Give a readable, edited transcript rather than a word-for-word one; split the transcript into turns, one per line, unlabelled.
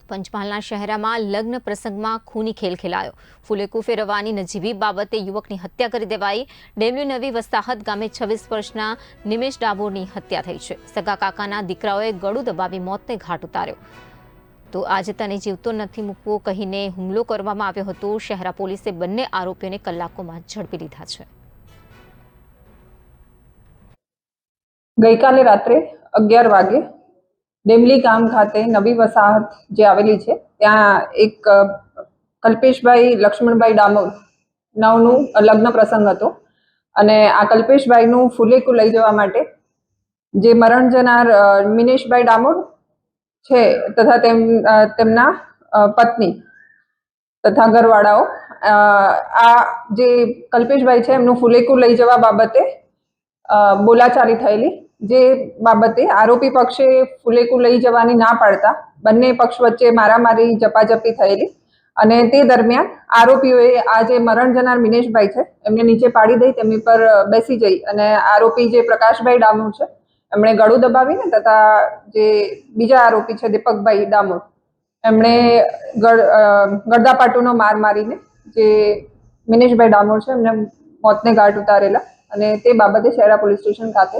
પંચમહાલના શહેરામાં લગ્ન પ્રસંગમાં ખૂની ખેલ ખેલાયો. ફુલેકુ ફેરવવાની નજીવી બાબતે યુવકની હત્યા કરી દેવાઈ. ડેમલી નવી વસાહત ગામે 26 વર્ષના નિમેશ ડામોરની હત્યા થઈ છે. સગા કાકાના દીકરાઓએ ગળું દબાવી મોતને ઘાટ ઉતાર્યો. તો આજે તને જીવતો નથી મૂકવો કહીને હુમલો કરવામાં આવ્યો હતો. શહેરા પોલીસે બંને આરોપીઓને કલાકોમાં ઝડપી લીધા છે.
ગઈકાલે રાત્રે 11 વાગે ડેમલી ગામ ખાતે નવી વસાહત જે આવેલી છે ત્યાં એક કલ્પેશભાઈ લક્ષ્મણભાઈ ડામોર નામનું લગ્ન પ્રસંગ હતો અને આ કલ્પેશભાઈનું ફુલેકુ લઈ જવા માટે જે મરણ જનાર મિનેશભાઈ ડામોર છે તથા તેમના પત્ની તથા ઘરવાળાઓ આ જે કલ્પેશભાઈ છે એમનું ફુલેકુ લઈ જવા બાબતે બોલાચાલી થયેલી, જે બાબતે આરોપી પક્ષે ફુલેકુ લઈ જવાની ના પાડતા બંને પક્ષ વચ્ચે મારામારી ઝપાઝપી થયેલી અને તે દરમિયાન આરોપીઓએ આ જે મરણ જનાર મિનેશભાઈ છે એમને નીચે પાડી દઈ તેમની પર બેસી જઈ અને આરોપી જે પ્રકાશભાઈ ડામોર છે એમણે ગળું દબાવીને તથા જે બીજા આરોપી છે દીપકભાઈ ડામોર એમણે ગળદાપાટુનો માર મારીને જે મિનેશભાઈ ડામોર છે એમને મોતને ઘાટ ઉતારેલા અને તે બાબતે શહેરા પોલીસ સ્ટેશન ખાતે